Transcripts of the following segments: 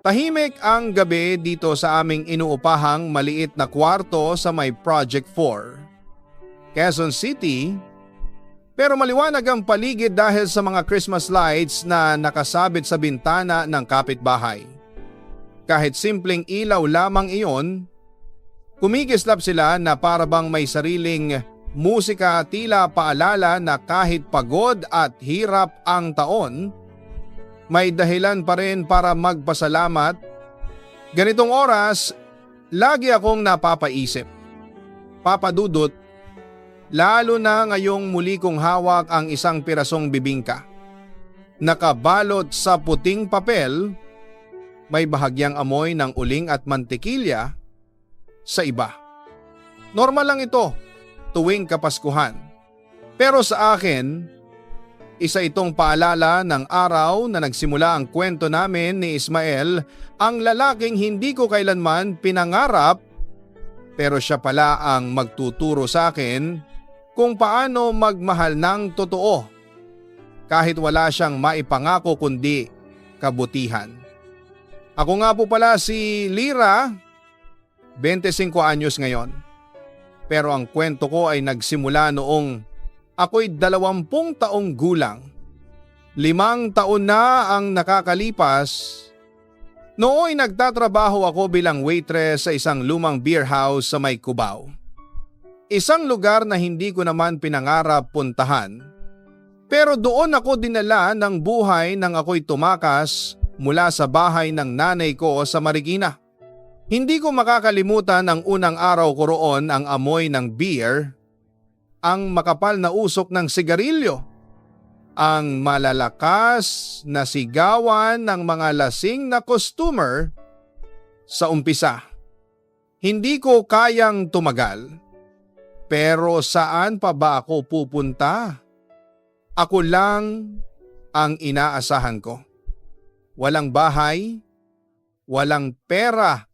Tahimik ang gabi dito sa aming inuupahang maliit na kwarto sa may Project 4, Quezon City, pero maliwanag ang paligid dahil sa mga Christmas lights na nakasabit sa bintana ng kapitbahay. Kahit simpleng ilaw lamang iyon, kumikislap sila na para bang may sariling musika, tila paalala na kahit pagod at hirap ang taon, may dahilan pa rin para magpasalamat. Ganitong oras, lagi akong napapaisip. Papadudot, lalo na ngayong muli kong hawak ang isang pirasong bibingka. Nakabalot sa puting papel, may bahagyang amoy ng uling at mantikilya sa iba. Normal lang ito tuwing Kapaskuhan. Pero sa akin, isa itong paalala ng araw na nagsimula ang kwento namin ni Ismael, ang lalaking hindi ko kailanman pinangarap, pero siya pala ang magtuturo sa akin kung paano magmahal ng totoo kahit wala siyang maipangako kundi kabutihan. Ako nga po pala si Lyra, 25 anyos ngayon. Pero ang kwento ko ay nagsimula noong ako'y 20 taong gulang. 5 taon na ang nakakalipas. Nooy nagtatrabaho ako bilang waitress sa isang lumang beer house sa may Cubao. Isang lugar na hindi ko naman pinangarap puntahan. Pero doon ako dinala ng buhay nang ako'y tumakas mula sa bahay ng nanay ko sa Marikina. Hindi ko makakalimutan ang unang araw ko roon, ang amoy ng beer, ang makapal na usok ng sigarilyo, ang malalakas na sigawan ng mga lasing na customer. Sa umpisa, hindi ko kayang tumagal. Pero saan pa ba ako pupunta? Ako lang ang inaasahan ko. Walang bahay, walang pera,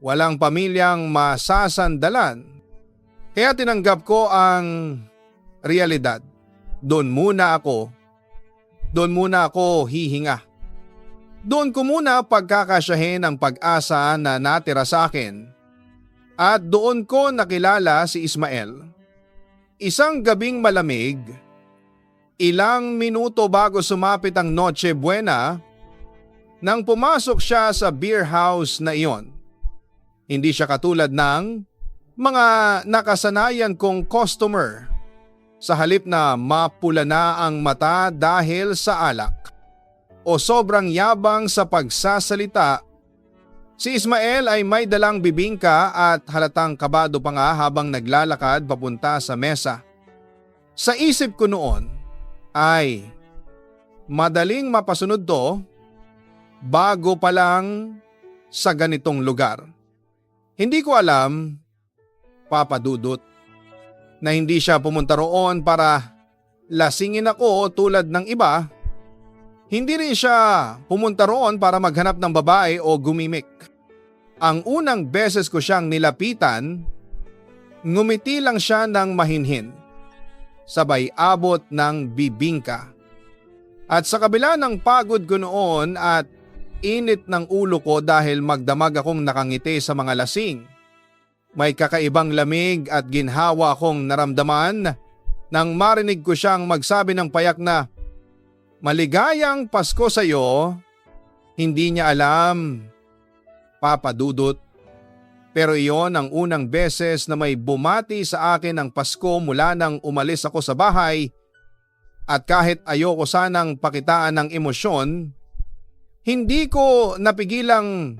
walang pamilyang masasandalan. Kaya tinanggap ko ang realidad. Doon muna ako hihinga. Doon ko muna pagkakasyahin ang pag-asa na natira sa akin. At doon ko nakilala si Ismael. Isang gabing malamig, ilang minuto bago sumapit ang Noche Buena, nang pumasok siya sa beer house na iyon. Hindi siya katulad ng mga nakasanayan kong customer. Sa halip na mapula na ang mata dahil sa alak o sobrang yabang sa pagsasalita, si Ismael ay may dalang bibingka at halatang kabado pa nga habang naglalakad papunta sa mesa. Sa isip ko noon ay madaling mapasunod to, bago pa lang sa ganitong lugar. Hindi ko alam, papadudot, na hindi siya pumunta roon para lasingin ako tulad ng iba. Hindi rin siya pumunta roon para maghanap ng babae o gumimik. Ang unang beses ko siyang nilapitan, ngumiti lang siya ng mahinhin, sabay abot ng bibingka. At sa kabila ng pagod ko noon at init ng ulo ko dahil magdamag akong nakangiti sa mga lasing, may kakaibang lamig at ginhawa akong naramdaman nang marinig ko siyang magsabi ng payak na, "Maligayang Pasko sa iyo." Hindi niya alam, papadudot, pero iyon ang unang beses na may bumati sa akin ng Pasko mula nang umalis ako sa bahay. At kahit ayoko sanang pakitaan ng emosyon, hindi ko napigilang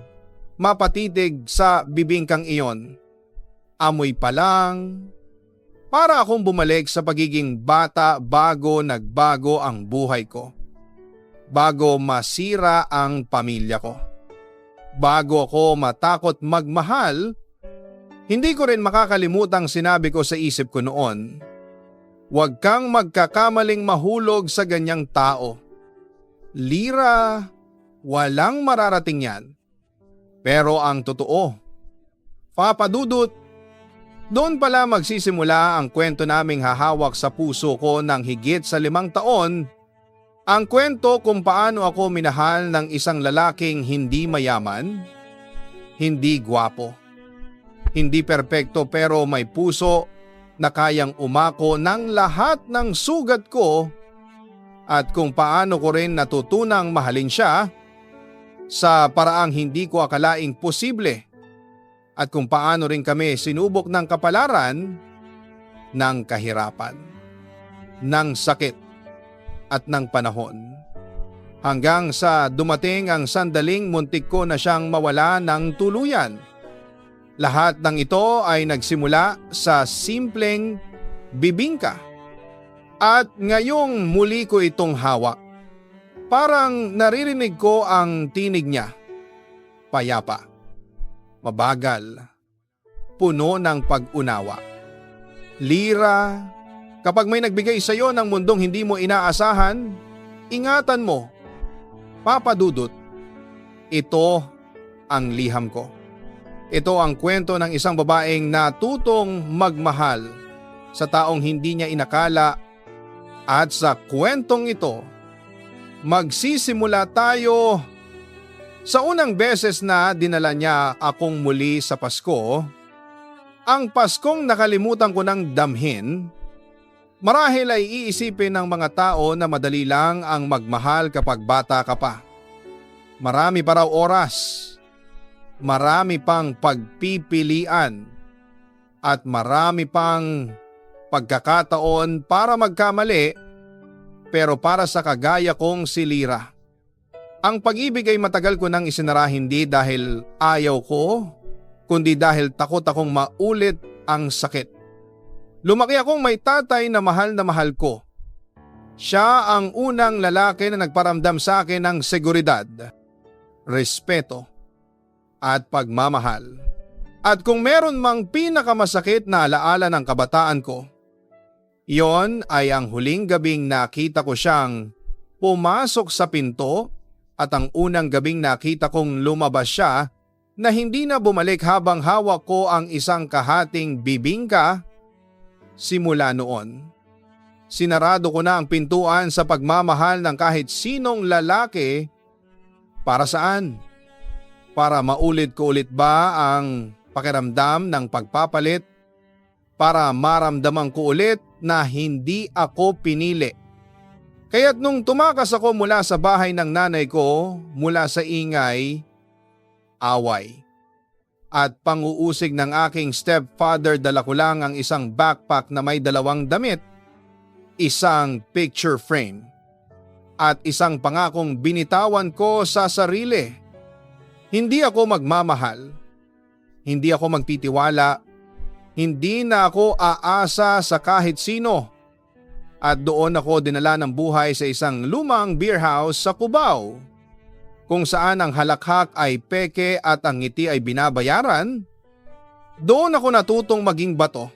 mapatitig sa bibingkang iyon. Amoy pa lang, para akong bumalik sa pagiging bata bago nagbago ang buhay ko. Bago masira ang pamilya ko. Bago ako matakot magmahal, hindi ko rin makakalimutang sinabi ko sa isip ko noon, "Huwag kang magkakamaling mahulog sa ganyang tao. Lyra, walang mararating yan." Pero ang totoo, papadudot, doon pala magsisimula ang kwento naming hahawak sa puso ko ng higit sa 5 taon Ang kwento kung paano ako minahal ng isang lalaking hindi mayaman, hindi gwapo, hindi perpekto pero may puso na kayang umako ng lahat ng sugat ko at kung paano ko rin natutunang mahalin siya sa paraang hindi ko akalaing posible at kung paano rin kami sinubok ng kapalaran ng kahirapan, ng sakit at ng panahon. Hanggang sa dumating ang sandaling muntik ko na siyang mawala ng tuluyan. Lahat ng ito ay nagsimula sa simpleng bibingka. At ngayong muli ko itong hawak. Parang naririnig ko ang tinig niya. Payapa. Mabagal. Puno ng pag-unawa. Lira, kapag may nagbigay sa iyo ng mundong hindi mo inaasahan, ingatan mo. Papa Dudut, ito ang liham ko. Ito ang kwento ng isang babaeng natutong magmahal sa taong hindi niya inakala at sa kwentong ito, magsisimula tayo sa unang beses na dinala niya akong muli sa Pasko, ang Paskong nakalimutan ko ng damhin. Marahil ay iisipin ng mga tao na madali lang ang magmahal kapag bata ka pa. Marami pa raw oras. Marami pang pagpipilian at marami pang pagkakataon para magkamali pero para sa kagaya kong si Lira. Ang pag-ibig ay matagal ko nang isinara hindi dahil ayaw ko kundi dahil takot akong maulit ang sakit. Lumaki akong may tatay na mahal ko. Siya ang unang lalaki na nagparamdam sa akin ng seguridad, respeto, at pagmamahal. At kung meron mang pinakamasakit na alaala ng kabataan ko, iyon ay ang huling gabing nakita ko siyang pumasok sa pinto at ang unang gabing nakita kong lumabas siya na hindi na bumalik habang hawak ko ang isang kahating bibingka. Simula noon, sinarado ko na ang pintuan sa pagmamahal ng kahit sinong lalaki. Para saan? Para maulit ko ulit ba ang pakiramdam ng pagpapalit? Para maramdaman ko ulit na hindi ako pinili? Kaya't nung tumakas ako mula sa bahay ng nanay ko, mula sa ingay, away, at panguusig ng aking stepfather, dala ko lang ang isang backpack na may 2 damit, isang picture frame, at isang pangakong binitawan ko sa sarili. Hindi ako magmamahal, hindi ako magtitiwala, hindi na ako aasa sa kahit sino. At doon ako dinala ng buhay sa isang lumang beer house sa Cubao, kung saan ang halakhak ay peke at ang ngiti ay binabayaran. Doon ako natutong maging bato.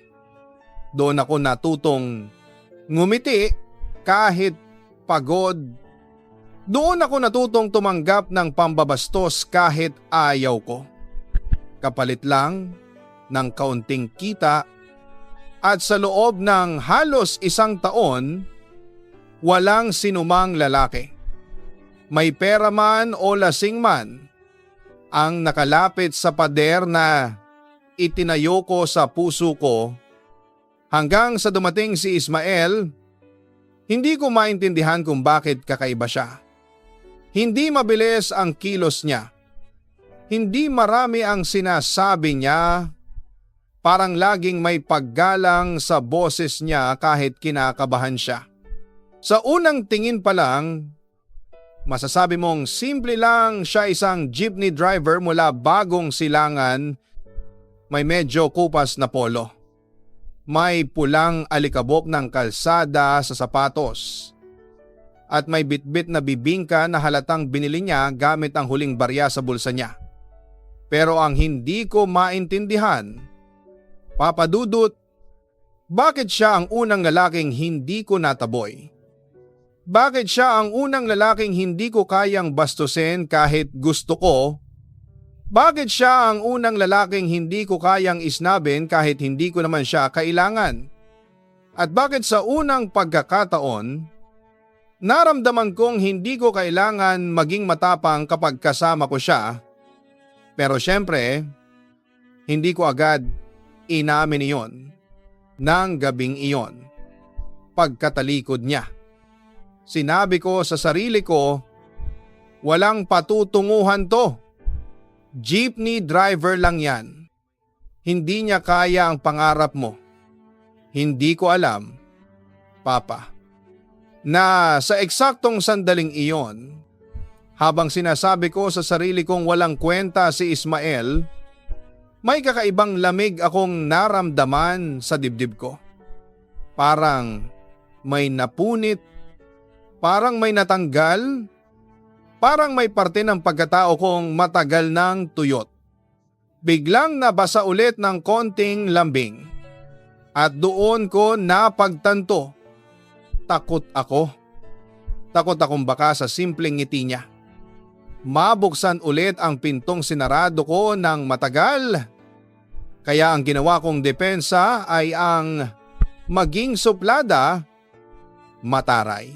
Doon ako natutong ngumiti kahit pagod. Doon ako natutong tumanggap ng pambabastos kahit ayaw ko. Kapalit lang ng kaunting kita at sa loob ng halos 1 taon, walang sinumang lalaki, may pera man o lasing man, ang nakalapit sa pader na itinayo ko sa puso ko hanggang sa dumating si Ismael. Hindi ko maintindihan kung bakit kakaiba siya. Hindi mabilis ang kilos niya. Hindi marami ang sinasabi niya. Parang laging may paggalang sa boses niya kahit kinakabahan siya. Sa unang tingin pa lang, masasabi mong simple lang siya, isang jeepney driver mula Bagong Silangan, may medyo kupas na polo. May pulang alikabok ng kalsada sa sapatos. At may bitbit na bibingka na halatang binili niya gamit ang huling barya sa bulsa niya. Pero ang hindi ko maintindihan, Papa Dudut, bakit siya ang unang lalaking hindi ko nataboy? Bakit siya ang unang lalaking hindi ko kayang bastusin kahit gusto ko? Bakit siya ang unang lalaking hindi ko kayang isnabin kahit hindi ko naman siya kailangan? At bakit sa unang pagkakataon, Naramdaman kong hindi ko kailangan maging matapang kapag kasama ko siya, pero syempre, hindi ko agad inamin iyon ng gabing iyon. Pagkatalikod niya, sinabi ko sa sarili ko, walang patutunguhan to. Jeepney driver lang yan. Hindi niya kaya ang pangarap mo. Hindi ko alam, Papa, na sa eksaktong sandaling iyon, habang sinasabi ko sa sarili kong walang kwenta si Ismael, may kakaibang lamig akong naramdaman sa dibdib ko. Parang may napunit, parang may natanggal, parang may parte ng pagkatao kong matagal nang tuyot. Biglang nabasa ulit ng konting lambing at doon ko napagtanto. Takot ako. Takot akong baka sa simpleng ngiti niya mabuksan ulit ang pintong sinarado ko ng matagal. Kaya ang ginawa kong depensa ay ang maging suplada, mataray.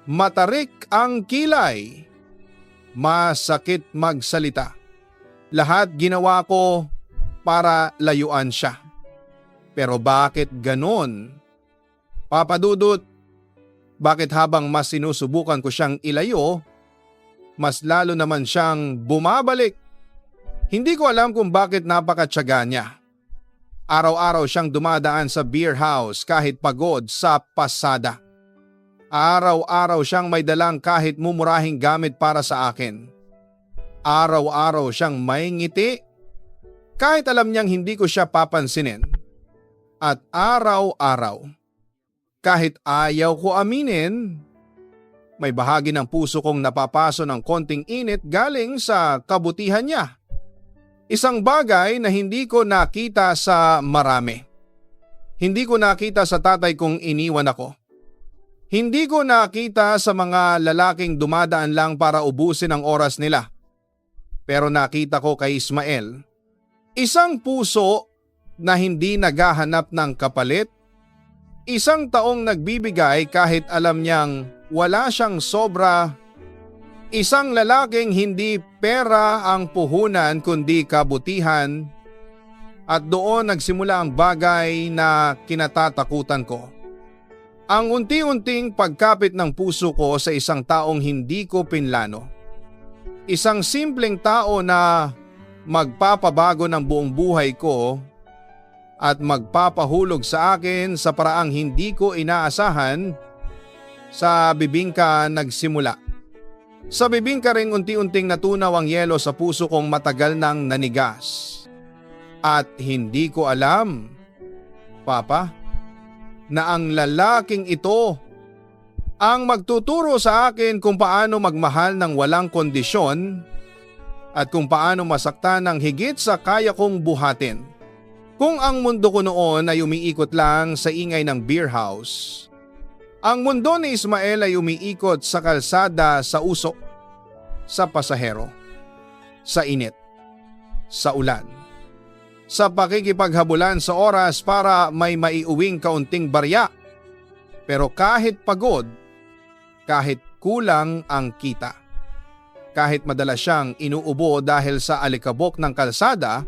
Matarik ang kilay. Masakit magsalita. Lahat ginawa ko para layuan siya. Pero bakit ganon? Papa Dudut, bakit habang mas sinusubukan ko siyang ilayo, mas lalo naman siyang bumabalik? Hindi ko alam kung bakit napakatyaga niya. Araw-araw siyang dumadaan sa beer house kahit pagod sa pasada. Araw-araw siyang may dalang kahit mumurahing gamit para sa akin. Araw-araw siyang may ngiti kahit alam niyang hindi ko siya papansinin. At araw-araw, kahit ayaw ko aminin, may bahagi ng puso kong napapaso ng konting init galing sa kabutihan niya. Isang bagay na hindi ko nakita sa marami. Hindi ko nakita sa tatay kong iniwan ako. Hindi ko nakita sa mga lalaking dumadaan lang para ubusin ang oras nila. Pero nakita ko kay Ismael, isang puso na hindi naghahanap ng kapalit, isang taong nagbibigay kahit alam niyang wala siyang sobra, isang lalaking hindi pera ang puhunan kundi kabutihan, at doon nagsimula ang bagay na kinatatakutan ko. Ang unti-unting pagkapit ng puso ko sa isang taong hindi ko pinlano. Isang simpleng tao na magpapabago ng buong buhay ko at magpapahulog sa akin sa paraang hindi ko inaasahan. Sa bibingka nagsimula. Sa bibingka ring unti-unting natunaw ang yelo sa puso kong matagal nang nanigas. At hindi ko alam, Papa, na ang lalaking ito ang magtuturo sa akin kung paano magmahal ng walang kondisyon at kung paano masaktan ng higit sa kaya kong buhatin. Kung ang mundo ko noon ay umiikot lang sa ingay ng beer house, ang mundo ni Ismael ay umiikot sa kalsada, sa usok, sa pasahero, sa init, sa ulan, sa pakikipaghabulan sa oras para may maiuwing kaunting barya. Pero kahit pagod, kahit kulang ang kita, kahit madalas siyang inuubo dahil sa alikabok ng kalsada,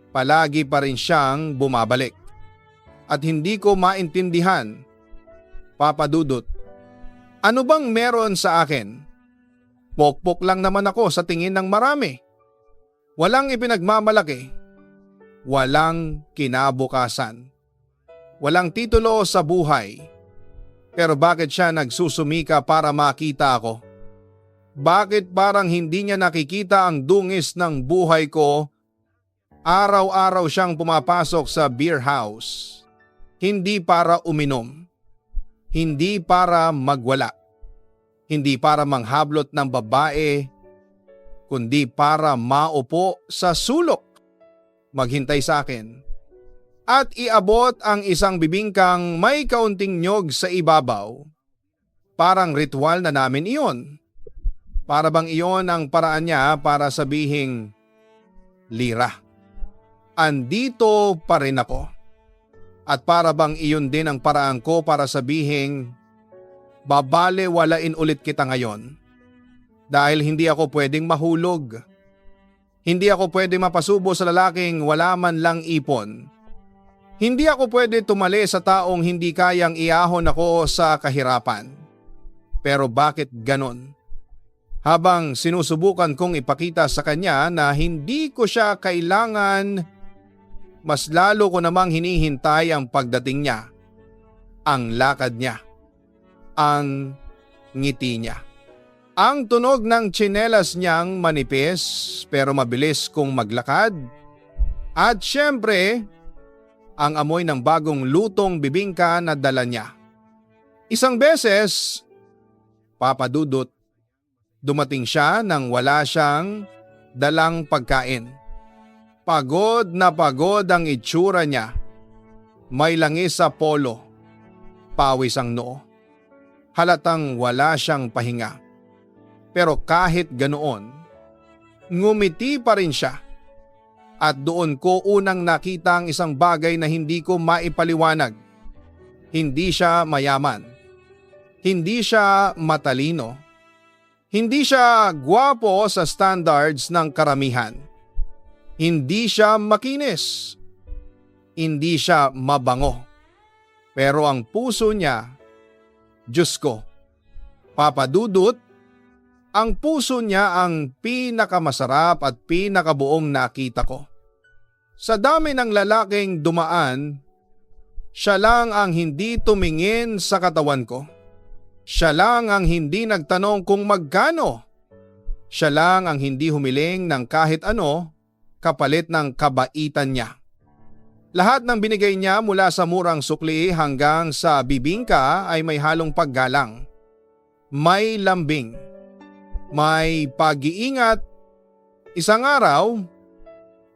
palagi pa rin siyang bumabalik. At hindi ko maintindihan, Papa Dudut, ano bang meron sa akin? Pokpok lang naman ako sa tingin ng marami. Walang ipinagmamalaki. Walang kinabukasan. Walang titulo sa buhay. Pero bakit siya nagsusumika para makita ako? Bakit parang hindi niya nakikita ang dungis ng buhay ko? Araw-araw siyang pumapasok sa beer house. Hindi para uminom. Hindi para magwala. Hindi para manghablot ng babae, kundi para maupo sa sulok, maghintay sa akin, at iabot ang isang bibingkang may kaunting nyog sa ibabaw. Parang ritual na namin iyon. Para bang iyon ang paraan niya para sabihing, Lira, andito pa rin ako. At para bang iyon din ang paraan ko para sabihing, Babalewalain ulit kita ngayon. Dahil hindi ako pwedeng mahulog. Hindi ako pwedeng mapasubo sa lalaking wala man lang ipon. Hindi ako pwede tumali sa taong hindi kayang iahon ako sa kahirapan. Pero bakit ganon? Habang sinusubukan kong ipakita sa kanya na hindi ko siya kailangan, mas lalo ko namang hinihintay ang pagdating niya, ang lakad niya, ang ngiti niya. Ang tunog ng tsinelas niyang manipis pero mabilis kong maglakad. At syempre, ang amoy ng bagong lutong bibingka na dala niya. Isang beses, Papa Dudut, dumating siya nang wala siyang dalang pagkain. Pagod na pagod ang itsura niya. May langis sa polo, pawis ang noo. Halatang wala siyang pahinga. Pero kahit ganoon, ngumiti pa rin siya. At doon ko unang nakita ang isang bagay na hindi ko maipaliwanag. Hindi siya mayaman. Hindi siya matalino. Hindi siya gwapo sa standards ng karamihan. Hindi siya makinis. Hindi siya mabango. Pero ang puso niya, Diyos ko, Papa Dudut, ang puso niya ang pinakamasarap at pinakabuong nakita ko. Sa dami ng lalaking dumaan, siya lang ang hindi tumingin sa katawan ko. Siya lang ang hindi nagtanong kung magkano. Siya lang ang hindi humiling ng kahit ano kapalit ng kabaitan niya. Lahat ng binigay niya mula sa murang sukli hanggang sa bibingka ay may halong paggalang. May lambing. May pag-iingat. Isang araw,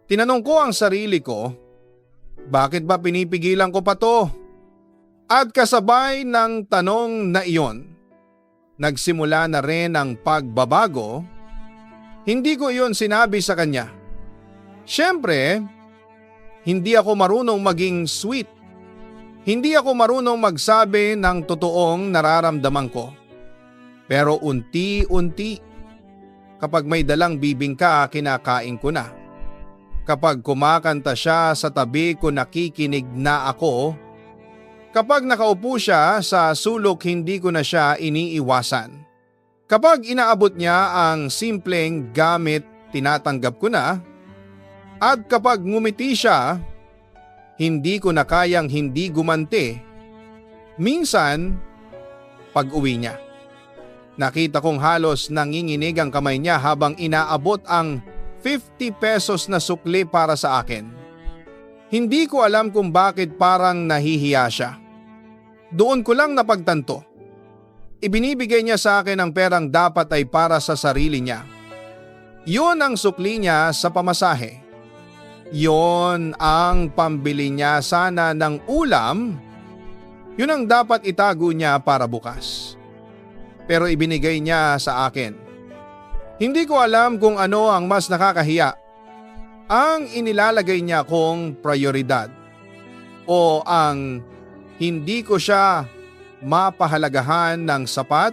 tinanong ko ang sarili ko, bakit ba pinipigilan ko pa to? At kasabay ng tanong na iyon, nagsimula na rin ang pagbabago. Hindi ko iyon sinabi sa kanya. Siyempre, hindi ako marunong maging sweet. Hindi ako marunong magsabi ng totoong nararamdaman ko. Pero unti-unti, kapag may dalang bibingka, kinakain ko na. Kapag kumakanta siya sa tabi ko, nakikinig na ako. Kapag nakaupo siya sa sulok, hindi ko na siya iniiwasan. Kapag inaabot niya ang simpleng gamit, tinatanggap ko na. At kapag ngumiti siya, hindi ko na kayang hindi gumanti. Minsan, pag-uwi niya, nakita kong halos nanginginig ang kamay niya habang inaabot ang 50 pesos na sukli para sa akin. Hindi ko alam kung bakit parang nahihiya siya. Doon ko lang napagtanto. Ibinibigay niya sa akin ang perang dapat ay para sa sarili niya. Yun ang sukli niya sa pamasahe. Yun ang pambili niya sana ng ulam. Yun ang dapat itago niya para bukas. Pero ibinigay niya sa akin. Hindi ko alam kung ano ang mas nakakahiya. Ang inilalagay niya kong prioridad o ang hindi ko siya mapahalagahan ng sapat.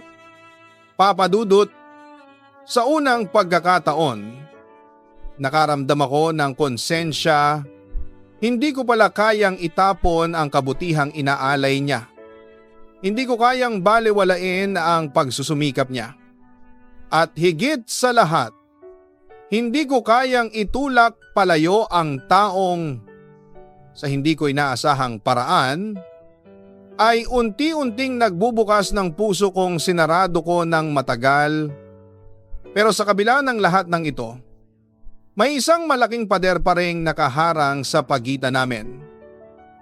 Papa Dudut, sa unang pagkakataon, nakaramdam ako ng konsensya. Hindi ko pala kayang itapon ang kabutihang inaalay niya. Hindi ko kayang balewalain ang pagsusumikap niya. At higit sa lahat, hindi ko kayang itulak palayo ang taong sa hindi ko inaasahang paraan ay unti-unting nagbubukas ng puso kong sinarado ko ng matagal. Pero sa kabila ng lahat ng ito, may isang malaking pader pa ring nakaharang sa pagitan namin.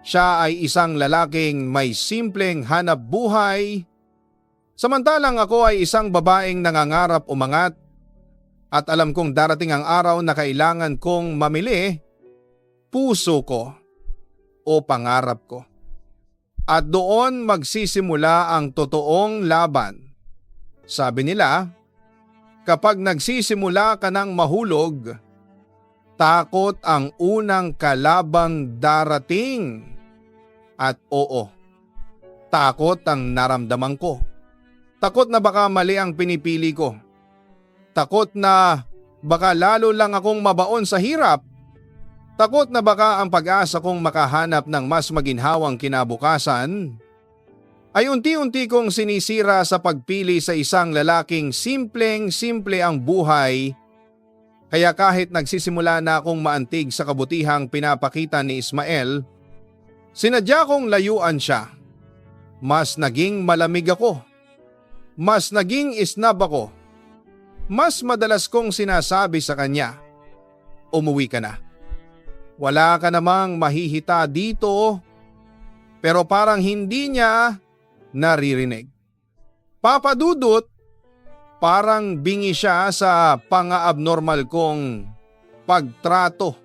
Siya ay isang lalaking may simpleng hanap buhay, samantalang ako ay isang babaeng nangangarap umangat at alam kong darating ang araw na kailangan kong mamili puso ko o pangarap ko. At doon magsisimula ang totoong laban. Sabi nila, kapag nagsisimula ka ng mahulog, takot ang unang kalabang darating. At oo, takot ang naramdaman ko. Takot na baka mali ang pinipili ko. Takot na baka lalo lang akong mabaon sa hirap. Takot na baka ang pag-asa kong makahanap ng mas maginhawang kinabukasan ay unti-unti kong sinisira sa pagpili sa isang lalaking simpleng-simple ang buhay. Kaya kahit nagsisimula na akong maantig sa kabutihang pinapakita ni Ismael, sinadya kong layuan siya. Mas naging malamig ako. Mas naging isnab ako. Mas madalas kong sinasabi sa kanya, umuwi ka na. Wala ka namang mahihita dito. Pero parang hindi niya naririnig. Papadudot, parang bingi siya sa pang-abnormal kong pagtrato.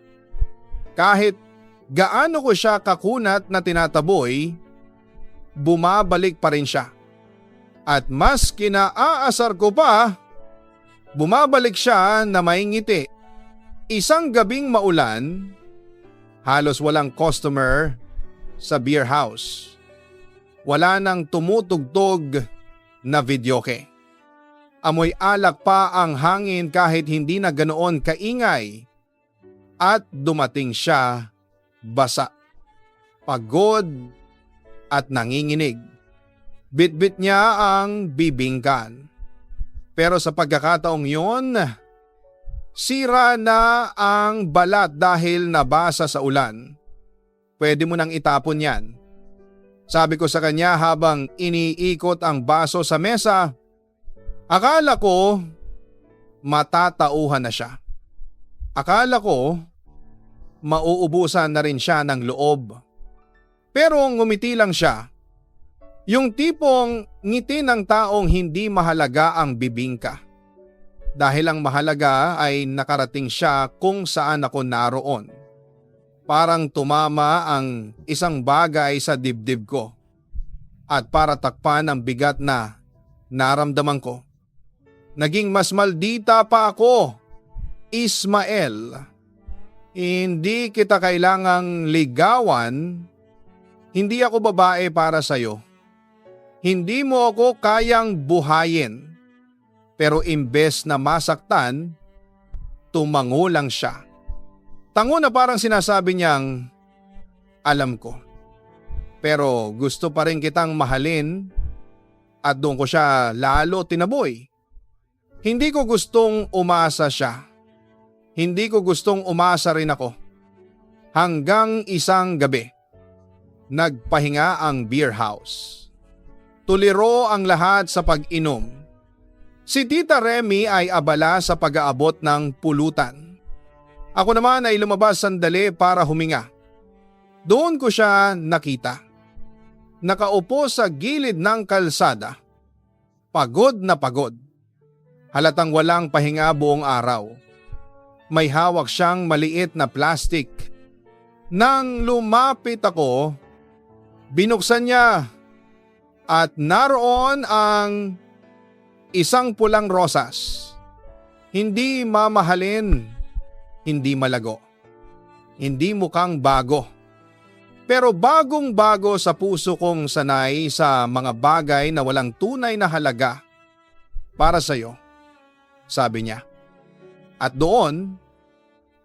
Kahit gaano ko siya kakunat na tinataboy, bumabalik pa rin siya. At mas kinaaasar ko pa, bumabalik siya na may ngiti. Isang gabing maulan, halos walang customer sa beer house. Wala nang tumutugtog na videoke. Amoy alak pa ang hangin kahit hindi na ganoon kaingay. At dumating siya basa, pagod at nanginginig. Bitbit niya ang bibingkan. Pero sa pagkakataong yun, sira na ang balat dahil nabasa sa ulan. Pwede mo nang itapon yan. Sabi ko sa kanya habang iniikot ang baso sa mesa. Akala ko matatauhan na siya. Akala ko mauubusan na rin siya ng loob. Pero ngumiti lang siya. Yung tipong ngiti ng taong hindi mahalaga ang bibingka. Dahil ang mahalaga ay nakarating siya kung saan ako naroon. Parang tumama ang isang bagay sa dibdib ko. At para takpan ang bigat na naramdaman ko. Naging mas maldita pa ako, Ismael. Hindi kita kailangang ligawan. Hindi ako babae para sa'yo. Hindi mo ako kayang buhayin. Pero imbes na masaktan, tumango lang siya. Tango na parang sinasabi niyang, alam ko. Pero gusto pa rin kitang mahalin at doon ko siya lalo tinaboy. Hindi ko gustong umasa siya. Hindi ko gustong umasa rin ako. Hanggang isang gabi, nagpahinga ang beer house. Tuliro ang lahat sa pag-inom. Si Tita Remy ay abala sa pag-aabot ng pulutan. Ako naman ay lumabas sandali para huminga. Doon ko siya nakita. Nakaupo sa gilid ng kalsada. Pagod na pagod. Halatang walang pahinga buong araw. May hawak siyang maliit na plastik. Nang lumapit ako, binuksan niya. At naroon ang isang pulang rosas. Hindi mamahalin, hindi malago. Hindi mukhang bago. Pero bagong-bago sa puso kong sanay sa mga bagay na walang tunay na halaga para sa'yo, sabi niya. At doon,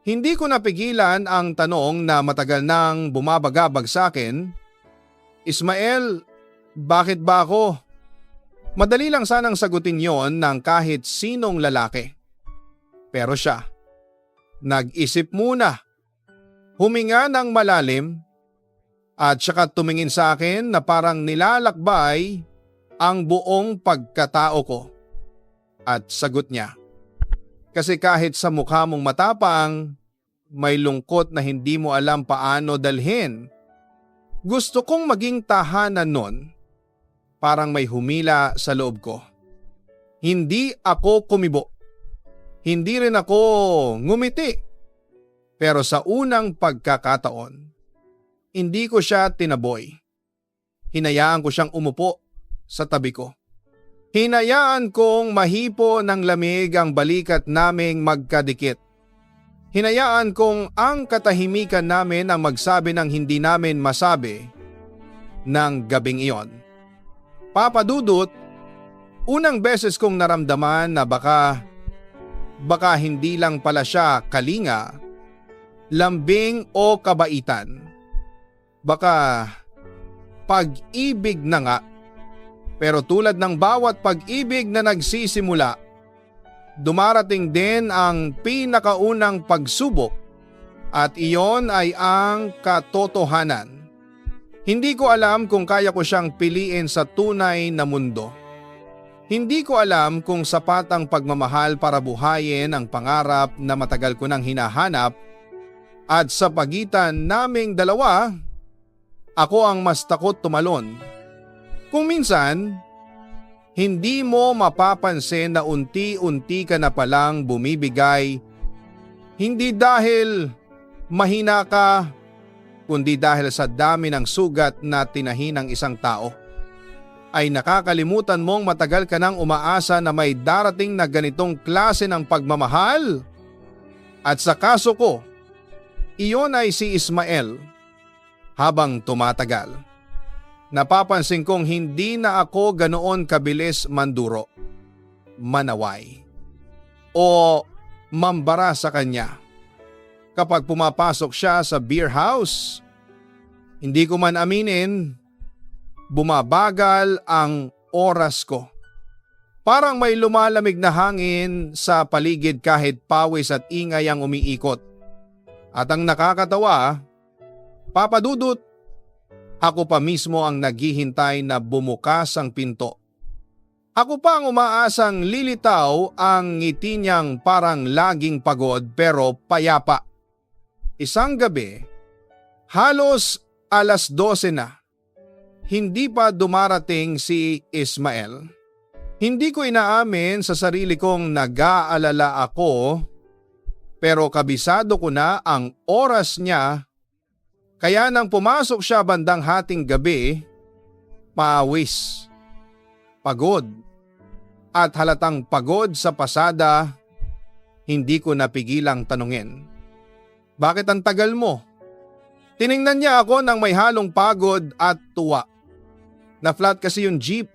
hindi ko napigilan ang tanong na matagal nang bumabagabag sa akin, Ismael, bakit ba ako? Madali lang sanang sagutin yon ng kahit sinong lalaki. Pero siya, nag-isip muna. Huminga ng malalim at saka tumingin sa akin na parang nilalakbay ang buong pagkatao ko. At sagot niya, kasi kahit sa mukha mong matapang, may lungkot na hindi mo alam paano dalhin. Gusto kong maging tahanan nun. Parang may humila sa loob ko. Hindi ako kumibo. Hindi rin ako ngumiti. Pero sa unang pagkakataon, hindi ko siya tinaboy. Hinayaan ko siyang umupo sa tabi ko. Hinayaan kong mahipo ng lamig ang balikat naming magkadikit. Hinayaan kong ang katahimikan namin ang magsabi ng hindi namin masabi ng gabing iyon. Papadudot, Unang beses kong naramdaman na baka hindi lang pala siya kalinga, lambing o kabaitan. Baka pag-ibig na nga. Pero tulad ng bawat pag-ibig na nagsisimula, dumarating din ang pinakaunang pagsubok at iyon ay ang katotohanan. Hindi ko alam kung kaya ko siyang piliin sa tunay na mundo. Hindi ko alam kung sapat ang pagmamahal para buhayin ang pangarap na matagal ko nang hinahanap at sa pagitan naming dalawa, ako ang mas takot tumalon. Kung minsan, hindi mo mapapansin na unti-unti ka na palang bumibigay, hindi dahil mahina ka, kundi dahil sa dami ng sugat na tinahi ng isang tao. Ay nakakalimutan mong matagal ka nang umaasa na may darating na ganitong klase ng pagmamahal. At sa kaso ko, iyon ay si Ismael. Habang tumatagal, napapansin kong hindi na ako ganoon kabilis manduro, manaway, o mambara sa kanya. Kapag pumapasok siya sa beer house, hindi ko man aminin, bumabagal ang oras ko. Parang may lumalamig na hangin sa paligid kahit pawis at ingay ang umiikot. At ang nakakatawa, Papa Dudut, ako pa mismo ang naghihintay na bumukas ang pinto. Ako pa ang umaasang lilitaw ang ngiti niyang parang laging pagod pero payapa. Isang gabi, halos 12:00 na. Hindi pa dumarating si Ismael. Hindi ko inaamin sa sarili kong nag-aalala ako, pero kabisado ko na ang oras niya. Kaya nang pumasok siya bandang hating gabi, pawis, pagod, at halatang pagod sa pasada, hindi ko napigilang tanungin. Bakit ang tagal mo? Tiningnan niya ako ng may halong pagod at tuwa. Na-flat kasi yung jeep.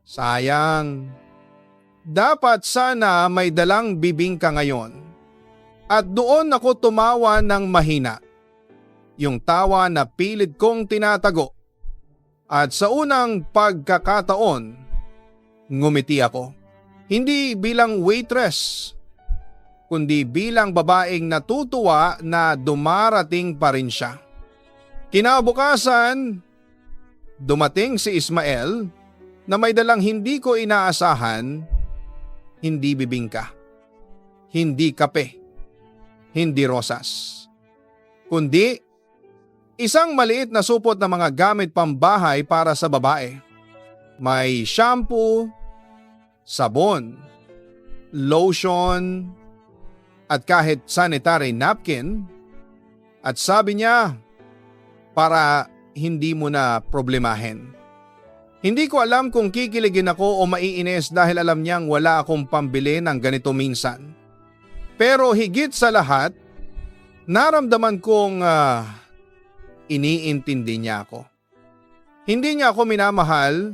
Sayang. Dapat sana may dalang bibingka ngayon. At doon ako tumawa ng mahina. Yung tawa na pilit kong tinatago. At sa unang pagkakataon, ngumiti ako. Hindi bilang waitress, kundi bilang babaeng natutuwa na dumarating pa rin siya. Kinabukasan, dumating si Ismael na may dalang hindi ko inaasahan, hindi bibingka, hindi kape, hindi rosas, kundi isang maliit na supot na mga gamit pambahay para sa babae. May shampoo, sabon, lotion, at kahit sanitary napkin. At sabi niya, para hindi mo na problemahin. Hindi ko alam kung kikiligin ako o maiinis dahil alam niyang wala akong pambili ng ganito minsan. Pero higit sa lahat, naramdaman kong iniintindi niya ako. Hindi niya ako minamahal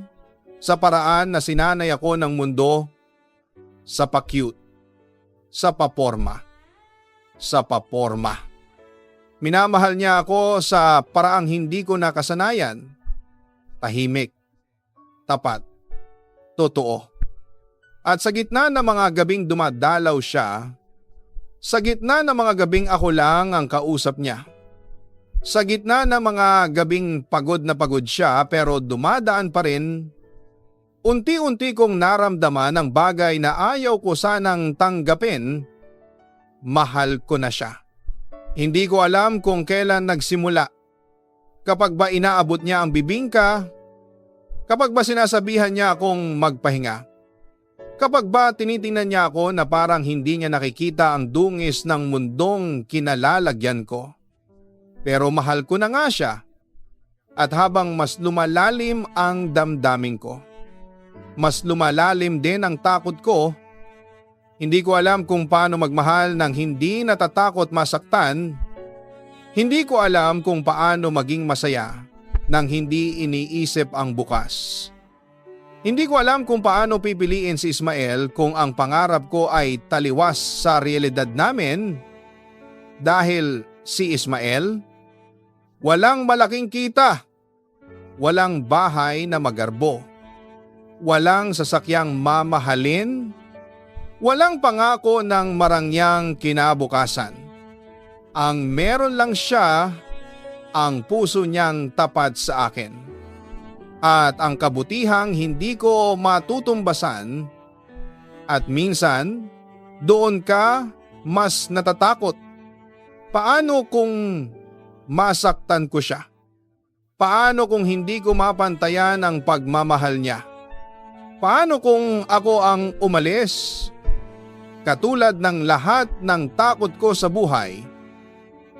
sa paraan na sinanay ako ng mundo sa pa-cute, sa paporma, sa paporma. Minamahal niya ako sa paraang hindi ko nakasanayan. Tahimik, tapat, totoo. At sa gitna ng mga gabing dumadalaw siya, sa gitna ng mga gabing ako lang ang kausap niya, sa gitna ng mga gabing pagod na pagod siya pero dumadaan pa rin, unti-unti kong naramdaman ang bagay na ayaw ko sanang tanggapin, mahal ko na siya. Hindi ko alam kung kailan nagsimula. Kapag ba inaabot niya ang bibingka, kapag ba sinasabihan niya akong magpahinga, kapag ba tinitingnan niya ako na parang hindi niya nakikita ang dungis ng mundong kinalalagyan ko. Pero mahal ko na nga siya. At habang mas lumalalim ang damdamin ko, mas lumalalim din ang takot ko. Hindi ko alam kung paano magmahal ng hindi natatakot masaktan. Hindi ko alam kung paano maging masaya nang hindi iniisip ang bukas. Hindi ko alam kung paano pipiliin si Ismael kung ang pangarap ko ay taliwas sa realidad namin dahil si Ismael walang malaking kita, walang bahay na magarbo, walang sasakyang mamahalin, walang pangako ng marangyang kinabukasan. Ang meron lang siya, ang puso niyang tapat sa akin. At ang kabutihang hindi ko matutumbasan at minsan doon ka mas natatakot. Paano kung masaktan ko siya? Paano kung hindi ko mapantayan ang pagmamahal niya? Paano kung ako ang umalis? Katulad ng lahat ng takot ko sa buhay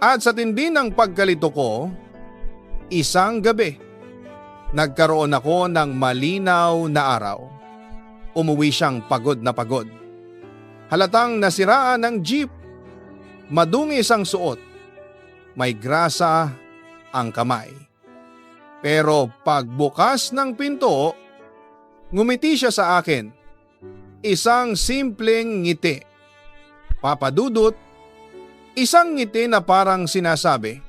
at sa tindi ng pagkalito ko, isang gabi, nagkaroon ako ng malinaw na araw. Umuwi siyang pagod na pagod. Halatang nasiraan ng jeep. Madungis ang suot. May grasa ang kamay. Pero pagbukas ng pinto, ngumiti siya sa akin. Isang simpleng ngiti. Papadudot, isang ngiti na parang sinasabi,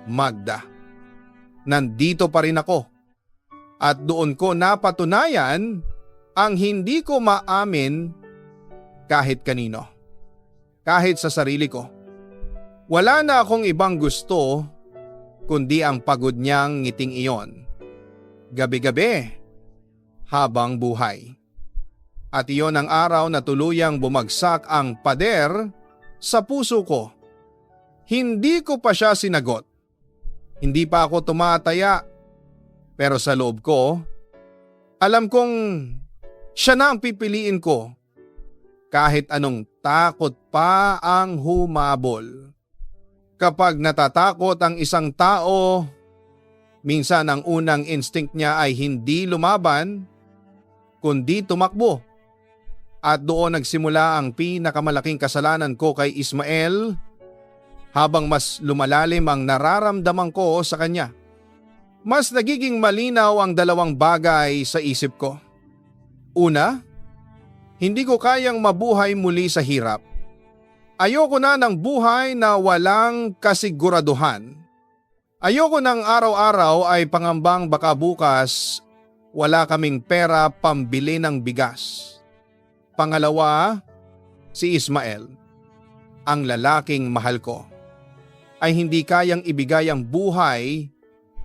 Magda, nandito pa rin ako. At doon ko napatunayan ang hindi ko maamin kahit kanino. Kahit sa sarili ko. Wala na akong ibang gusto kundi ang pagod niyang ngiting iyon. Gabi-gabi habang buhay. At iyon ang araw na tuluyang bumagsak ang pader sa puso ko. Hindi ko pa siya sinagot. Hindi pa ako tumataya. Pero sa loob ko, alam kong siya na ang pipiliin ko kahit anong takot pa ang humabol. Kapag natatakot ang isang tao, minsan ang unang instinct niya ay hindi lumaban, kundi tumakbo. At doon nagsimula ang pinakamalaking kasalanan ko kay Ismael habang mas lumalalim ang nararamdaman ko sa kanya. Mas nagiging malinaw ang dalawang bagay sa isip ko. Una, hindi ko kayang mabuhay muli sa hirap. Ayoko na ng buhay na walang kasiguraduhan. Ayoko ng araw-araw ay pangambang baka bukas wala kaming pera pambili ng bigas. Pangalawa, si Ismael, ang lalaking mahal ko, ay hindi kayang ibigay ang buhay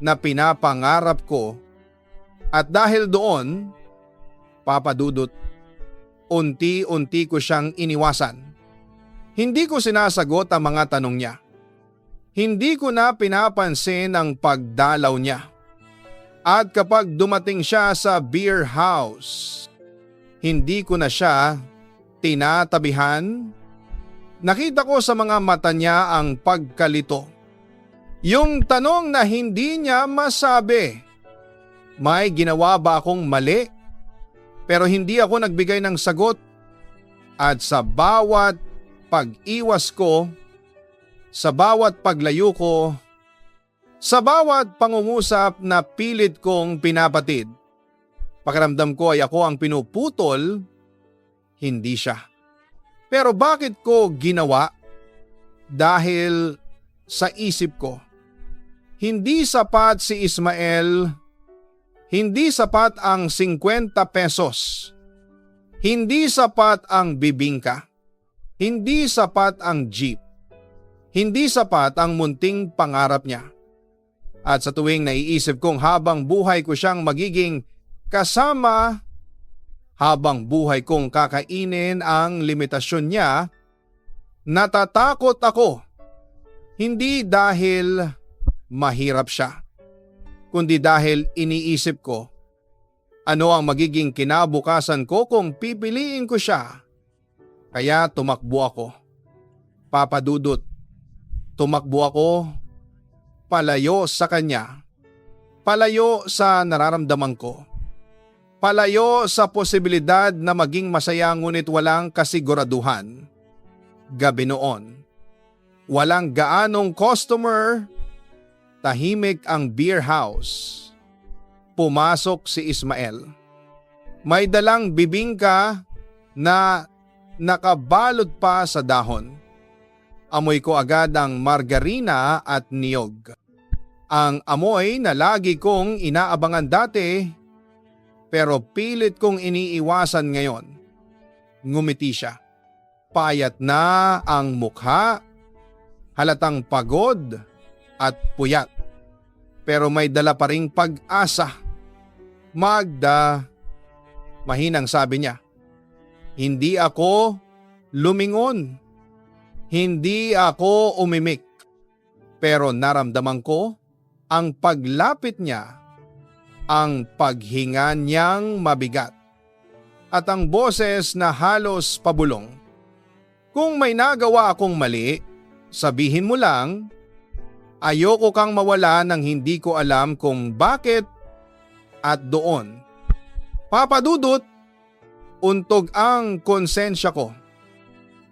na pinapangarap ko at dahil doon, papadudot, unti-unti ko siyang iniwasan. Hindi ko sinasagot ang mga tanong niya. Hindi ko na pinapansin ang pagdalaw niya. At kapag dumating siya sa beer house, hindi ko na siya tinatabihan. Nakita ko sa mga mata niya ang pagkalito. Yung tanong na hindi niya masabi, may ginawa ba akong mali? Pero hindi ako nagbigay ng sagot. At sa bawat pag-iwas ko, sa bawat paglayo ko, sa bawat pangungusap na pilit kong pinapatid, pakiramdam ko ay ako ang pinuputol, hindi siya. Pero bakit ko ginawa? Dahil sa isip ko, hindi sapat si Ismael, hindi sapat ang 50 pesos, hindi sapat ang bibingka, hindi sapat ang jeep, hindi sapat ang munting pangarap niya. At sa tuwing naiisip kong habang buhay ko siyang magiging kasama, habang buhay kong kakainin ang limitasyon niya, natatakot ako. Hindi dahil mahirap siya, kundi dahil iniisip ko, ano ang magiging kinabukasan ko kung pipiliin ko siya. Kaya tumakbo ako. Papadudot, tumakbo ako palayo sa kanya, palayo sa nararamdaman ko, palayo sa posibilidad na maging masaya ngunit walang kasiguraduhan. Gabi noon, walang gaanong customer, tahimik ang beer house. Pumasok si Ismael. May dalang bibingka na nakabalot pa sa dahon. Amoy ko agad ang margarina at niyog. Ang amoy na lagi kong inaabangan dati pero pilit kong iniiwasan ngayon. Ngumiti siya. Payat na ang mukha, halatang pagod at puyat. Pero may dala pa ring pag-asa. Magda, mahinang sabi niya, hindi ako lumingon. Hindi ako umimik. Pero naramdaman ko ang paglapit niya, ang paghinga niyang mabigat, at ang boses na halos pabulong. Kung may nagawa akong mali, sabihin mo lang. Ayoko kang mawala nang hindi ko alam kung bakit at doon. Papadudot, untog ang konsensya ko.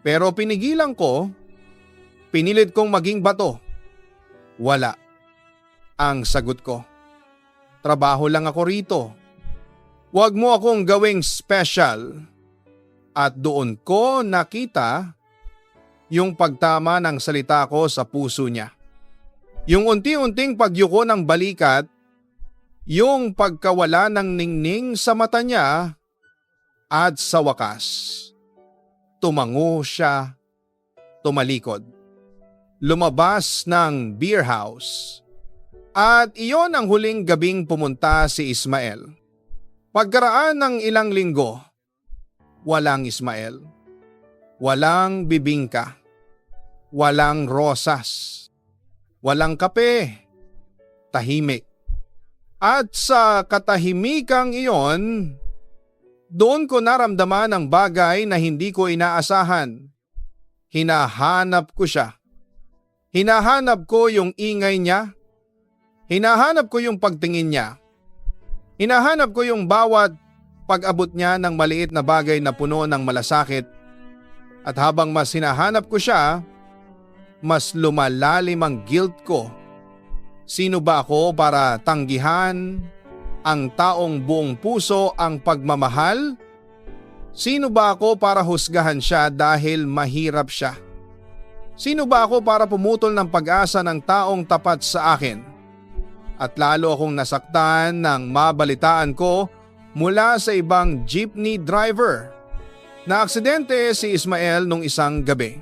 Pero pinigilan ko, pinilit kong maging bato. Wala. Ang sagot ko. Trabaho lang ako rito. Huwag mo akong gawing special. At doon ko nakita yung pagtama ng salita ko sa puso niya. Yung unti-unting pagyuko ng balikat, yung pagkawala ng ningning sa mata niya, at sa wakas, tumango siya, tumalikod. Lumabas ng beer house. At iyon ang huling gabing pumunta si Ismael. Pagkaraan ng ilang linggo, walang Ismael. Walang bibingka. Walang rosas. Walang kape. Tahimik. At sa katahimikang iyon, doon ko naramdaman ang bagay na hindi ko inaasahan. Hinahanap ko siya. Hinahanap ko yung ingay niya. Hinahanap ko yung pagtingin niya. Hinahanap ko yung bawat pag-abot niya ng maliit na bagay na puno ng malasakit. At habang mas hinahanap ko siya, mas lumalalim ang guilt ko. Sino ba ako para tanggihan ang taong buong puso ang pagmamahal? Sino ba ako para husgahan siya dahil mahirap siya? Sino ba ako para pumutol ng pag-asa ng taong tapat sa akin? At lalo akong nasaktan nang mabalitaan ko mula sa ibang jeepney driver na aksidente si Ismael nung isang gabi.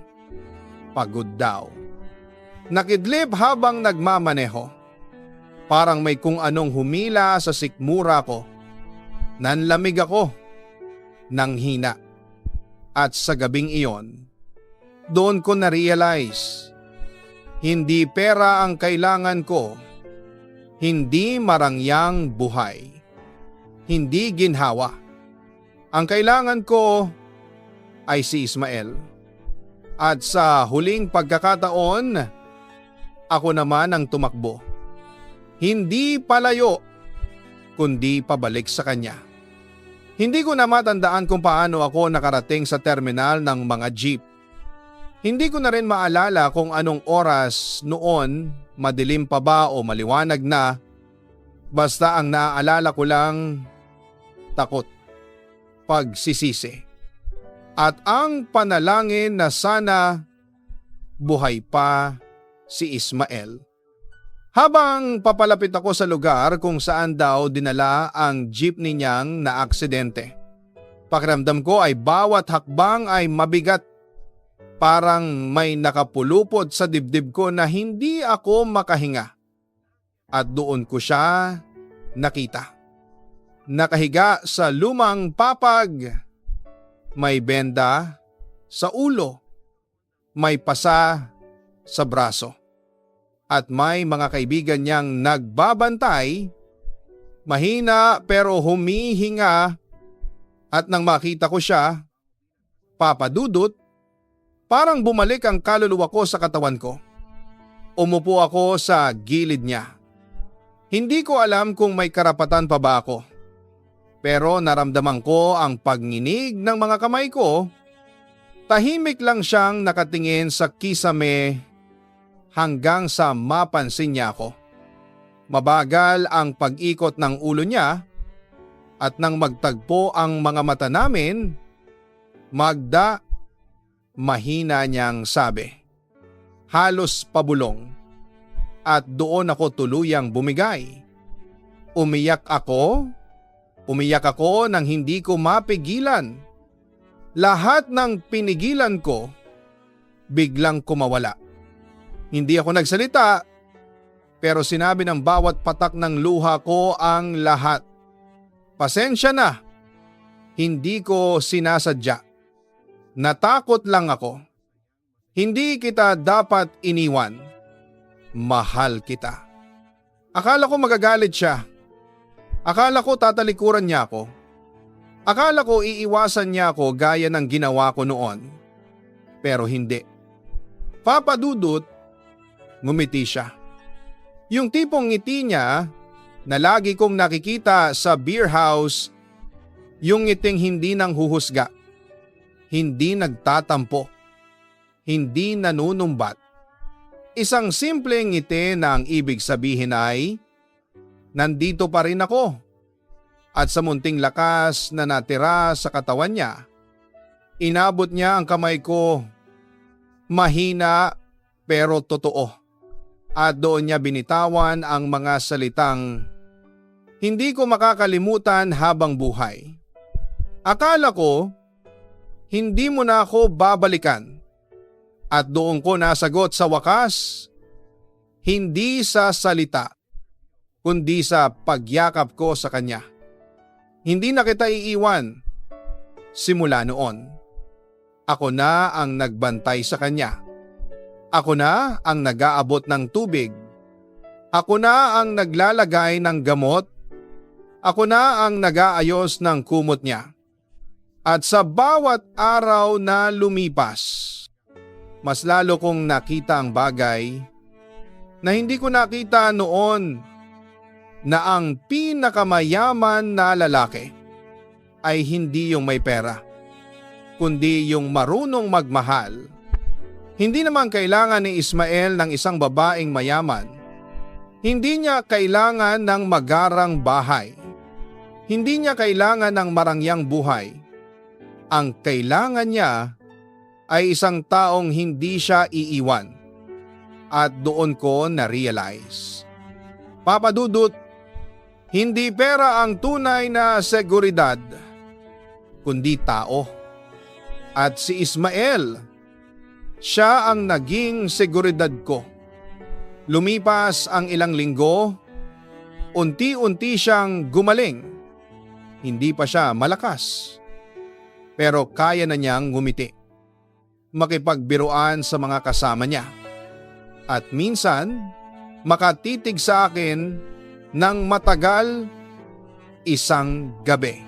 Pagod daw. Nakidlip habang nagmamaneho. Parang may kung anong humila sa sikmura ko. Nanlamig ako. Nanghina. At sa gabing iyon, doon ko na-realize, hindi pera ang kailangan ko. Hindi marangyang buhay. Hindi ginhawa. Ang kailangan ko ay si Ismael. At sa huling pagkakataon, ako naman ang tumakbo. Hindi palayo, kundi pabalik sa kanya. Hindi ko na matandaan kung paano ako nakarating sa terminal ng mga jeep. Hindi ko na rin maalala kung anong oras noon, madilim pa ba o maliwanag na. Basta ang naaalala ko lang, takot, pagsisisi. At ang panalangin na sana buhay pa si Ismael. Habang papalapit ako sa lugar kung saan daw dinala ang jeepney niyang naaksidente. Pakiramdam ko ay bawat hakbang ay mabigat. Parang may nakapulupot sa dibdib ko na hindi ako makahinga. At doon ko siya nakita. Nakahiga sa lumang papag. May benda sa ulo. May pasa sa braso. At may mga kaibigan niyang nagbabantay, mahina pero humihinga, at nang makita ko siya, papadudot, parang bumalik ang kaluluwa ko sa katawan ko. Umupo ako sa gilid niya. Hindi ko alam kung may karapatan pa ba ako. Pero naramdaman ko ang pagninig ng mga kamay ko. Tahimik lang siyang nakatingin sa kisame hanggang sa mapansin niya ako. Mabagal ang pag-ikot ng ulo niya At nang magtagpo ang mga mata namin, Magda, mahina niyang sabi. Halos pabulong. At doon ako tuluyang bumigay. Umiyak ako nang hindi ko mapigilan. Lahat ng pinigilan ko, biglang kumawala. Hindi ako nagsalita, pero sinabi ng bawat patak ng luha ko ang lahat. Pasensya na, hindi ko sinasadya. Natakot lang ako. Hindi kita dapat iniwan. Mahal kita. Akala ko magagalit siya. Akala ko tatalikuran niya ako. Akala ko iiwasan niya ako gaya ng ginawa ko noon. Pero hindi. Papa Dudut, ngumiti siya. Yung tipong ngiti niya na lagi kong nakikita sa beer house, yung ngiting hindi nang huhusga. Hindi nagtatampo, hindi nanunumbat. Isang simpleng ngiti na ang ibig sabihin ay, nandito pa rin ako. At sa munting lakas na natira sa katawan niya, inabot niya ang kamay ko, mahina pero totoo. At doon niya binitawan ang mga salitang hindi ko makakalimutan habang buhay. Akala ko, hindi mo na ako babalikan. At doon ko nasagot sa wakas, hindi sa salita, kundi sa pagyakap ko sa kanya. Hindi na kita iiwan. Simula noon, ako na ang nagbantay sa kanya. Ako na ang nag-aabot ng tubig. Ako na ang naglalagay ng gamot. Ako na ang nag-aayos ng kumot niya. At sa bawat araw na lumipas, mas lalo kong nakita ang bagay na hindi ko nakita noon, na ang pinakamayaman na lalaki ay hindi yung may pera, kundi yung marunong magmahal. Hindi naman kailangan ni Ismael ng isang babaeng mayaman. Hindi niya kailangan ng magarang bahay. Hindi niya kailangan ng marangyang buhay. Ang kailangan niya ay isang taong hindi siya iiwan. At doon ko na-realize. Papa Dudut, hindi pera ang tunay na seguridad, kundi tao. At si Ismael, siya ang naging seguridad ko. Lumipas ang ilang linggo, unti-unti siyang gumaling. Hindi pa siya malakas, pero kaya na niyang ngumiti, makipagbiruan sa mga kasama niya. At minsan, makatitig sa akin ng matagal isang gabi.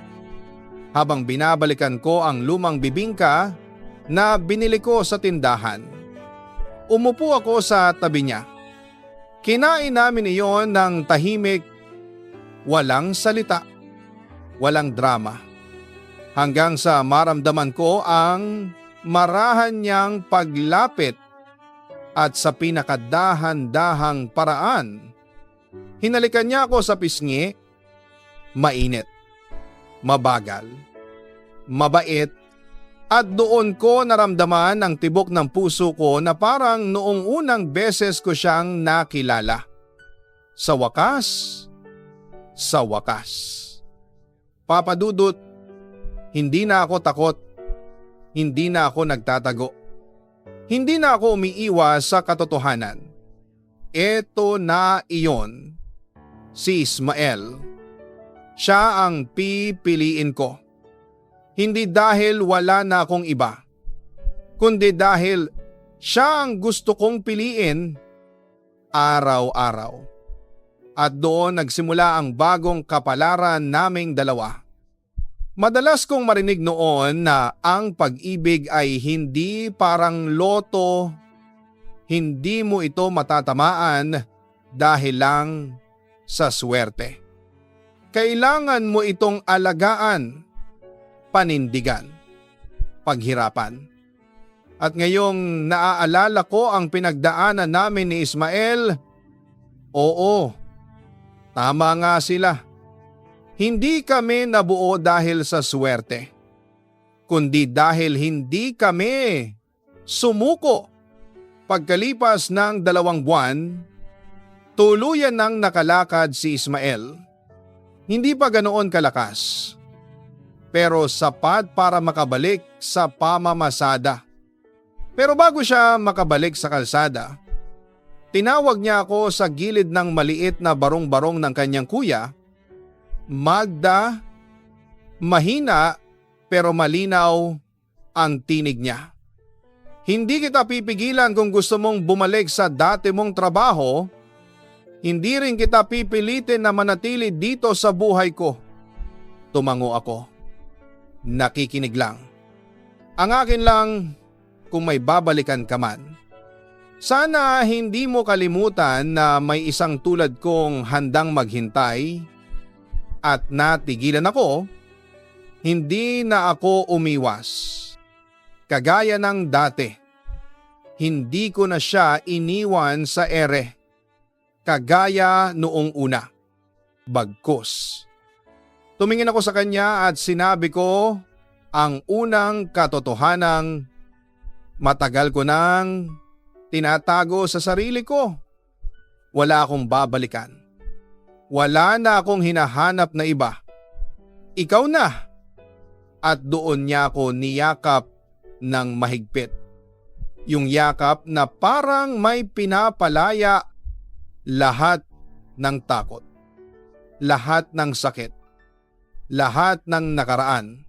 Habang binabalikan ko ang lumang bibingka na binili ko sa tindahan. Umupo ako sa tabi niya. Kinain namin iyon ng tahimik, walang salita, walang drama. Hanggang sa maramdaman ko ang marahan niyang paglapit at sa pinakadahan-dahang paraan, hinalikan niya ako sa pisngi. Mainit, mabagal, mabait, at doon ko naramdaman ang tibok ng puso ko na parang noong unang beses ko siyang nakilala. Sa wakas. Papa Dudut, hindi na ako takot, hindi na ako nagtatago. Hindi na ako umiiwas sa katotohanan. Eto na iyon, si Ismael. Siya ang pipiliin ko. Hindi dahil wala na akong iba, kundi dahil siya ang gusto kong piliin araw-araw. At doon nagsimula ang bagong kapalaran naming dalawa. Madalas kong marinig noon na ang pag-ibig ay hindi parang loto, hindi mo ito matatamaan dahil lang sa swerte. Kailangan mo itong alagaan, panindigan, paghirapan. At ngayong naaalala ko ang pinagdaanan namin ni Ismael, oo, tama nga sila. Hindi kami nabuo dahil sa swerte, kundi dahil hindi kami sumuko. Pagkalipas ng 2 buwan, tuluyan nang nakalakad si Ismael. Hindi pa ganoon kalakas, pero sapat para makabalik sa pamamasada. Pero bago siya makabalik sa kalsada, tinawag niya ako sa gilid ng maliit na barong-barong ng kanyang kuya. Magda, mahina pero malinaw ang tinig niya. Hindi kita pipigilan kung gusto mong bumalik sa dati mong trabaho. Hindi rin kita pipilitin na manatili dito sa buhay ko. Tumango ako. Nakikinig lang. Ang akin lang, kung may babalikan ka man, sana hindi mo kalimutan na may isang tulad kong handang maghintay at natigilan ako. Hindi na ako umiwas. Kagaya ng dati, hindi ko na siya iniwan sa ere. Kagaya noong una. Bagkus. Tumingin ako sa kanya at sinabi ko ang unang katotohanang matagal ko nang tinatago sa sarili ko. Wala akong babalikan. Wala na akong hinahanap na iba. Ikaw na. At doon niya ako niyakap ng mahigpit. Yung yakap na parang may pinapalaya lahat ng takot, lahat ng sakit, lahat ng nakaraan.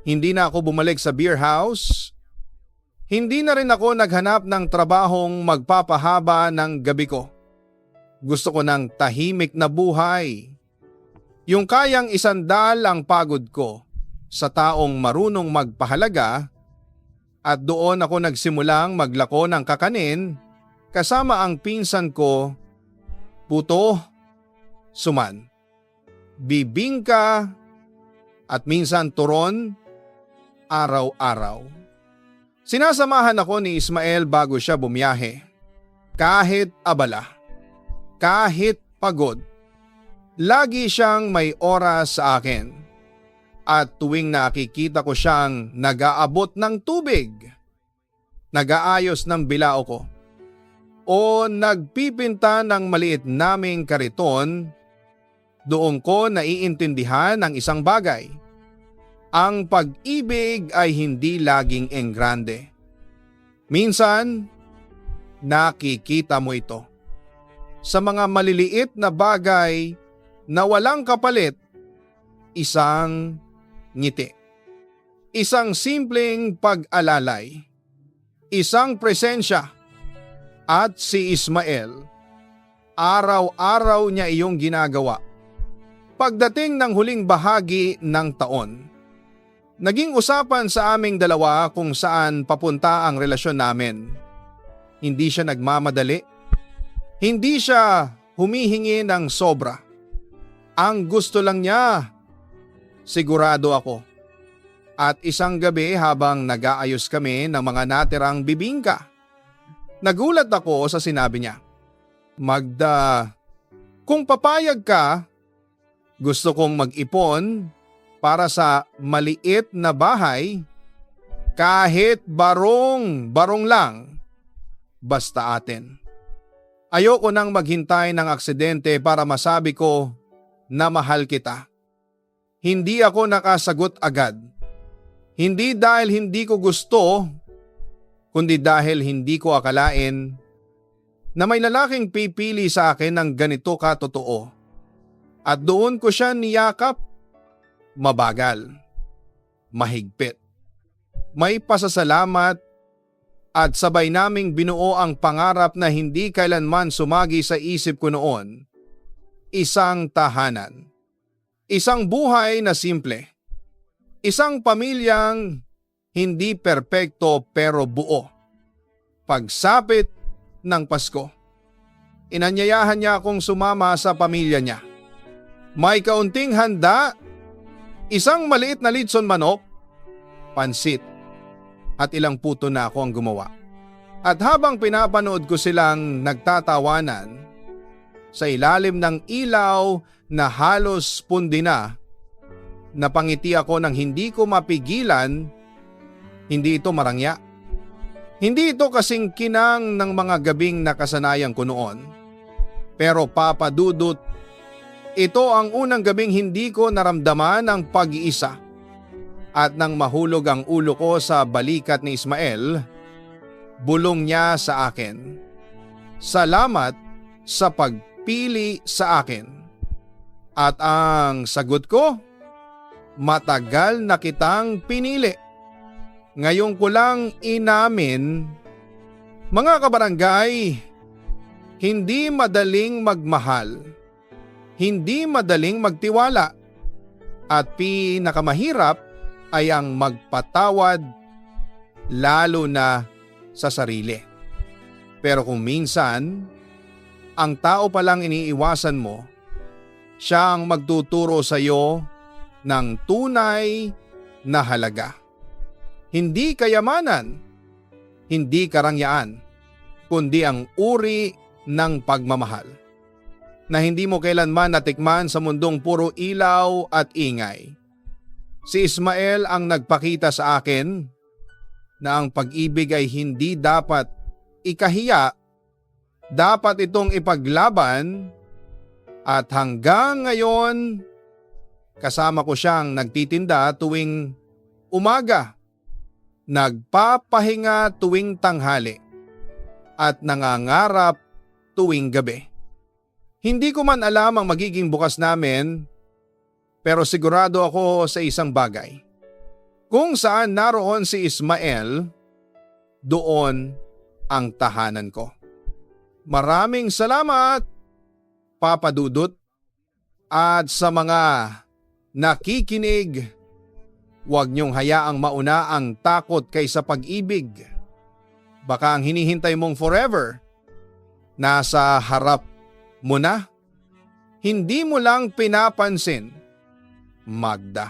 Hindi na ako bumalik sa beer house. Hindi na rin ako naghanap ng trabahong magpapahaba ng gabi ko. Gusto ko ng tahimik na buhay. Yung kayang isandal ang pagod ko sa taong marunong magpahalaga, at doon ako nagsimulang maglako ng kakanin kasama ang pinsan ko, puto, suman, bibingka at minsan turon, araw-araw. Sinasamahan ako ni Ismael bago siya bumiyahe. Kahit abala, kahit pagod, lagi siyang may oras sa akin. At tuwing nakikita ko siyang nag-aabot ng tubig, nag-aayos ng bilao ko, o nagpipinta ng maliit naming kariton, doon ko naiintindihan ang isang bagay. Ang pag-ibig ay hindi laging enggrande. Minsan, nakikita mo ito sa mga maliliit na bagay na walang kapalit. Isang ngiti, isang simpleng pag-alalay, isang presensya. At si Ismael, araw-araw niya iyong ginagawa. Pagdating ng huling bahagi ng taon, naging usapan sa aming dalawa kung saan papunta ang relasyon namin. Hindi siya nagmamadali. Hindi siya humihingi ng sobra. Ang gusto lang niya, sigurado ako. At isang gabi habang nag-aayos kami ng mga natirang bibingka, nagulat ako sa sinabi niya. Magda, kung papayag ka, gusto kong mag-ipon para sa maliit na bahay, kahit barong lang, basta atin. Ayoko nang maghintay ng aksidente para masabi ko na mahal kita. Hindi ako nakasagot agad. Hindi dahil hindi ko gusto, kundi dahil hindi ko akalain na may lalaking pipili sa akin ng ganito katotoo. At doon ko siya niyakap. Mabagal, mahigpit, may pasasalamat, at sabay naming binuo ang pangarap na hindi kailanman sumagi sa isip ko noon. Isang tahanan, isang buhay na simple, isang pamilyang hindi perpekto pero buo. Pagsapit ng Pasko, inanyayahan niya akong sumama sa pamilya niya. May kaunting handa, isang maliit na litson manok, pansit, at ilang puto na ako ang gumawa. At habang pinapanood ko silang nagtatawanan, sa ilalim ng ilaw na halos pundi na, napangiti ako nang hindi ko mapigilan. Hindi ito marangya. Hindi ito kasing kinang ng mga gabing nakasanayan ko noon. Pero Papa Dudut, ito ang unang gabing hindi ko naramdaman ang pag-iisa. At nang mahulog ang ulo ko sa balikat ni Ismael, bulong niya sa akin, "Salamat sa pagpili sa akin." At ang sagot ko, "Matagal na kitang pinili. Ngayon ko lang inamin." Mga kabarangay, hindi madaling magmahal, hindi madaling magtiwala, at pinakamahirap ay ang magpatawad, lalo na sa sarili. Pero kung minsan, ang tao palang iniiwasan mo, siya ang magtuturo sa iyo ng tunay na halaga. Hindi kayamanan, hindi karangyaan, kundi ang uri ng pagmamahal na hindi mo kailanman natikman sa mundong puro ilaw at ingay. Si Ismael ang nagpakita sa akin na ang pag-ibig ay hindi dapat ikahiya, dapat itong ipaglaban, at hanggang ngayon kasama ko siyang nagtitinda tuwing umaga, nagpapahinga tuwing tanghali, at nangangarap tuwing gabi. Hindi ko man alam ang magiging bukas namin, pero sigurado ako sa isang bagay. Kung saan naroon si Ismael, doon ang tahanan ko. Maraming salamat, Papa Dudut, at sa mga nakikinig, huwag niyong hayaang mauna ang takot kaysa pag-ibig. Baka ang hinihintay mong forever, nasa harap mo na. Hindi mo lang pinapansin. Magda.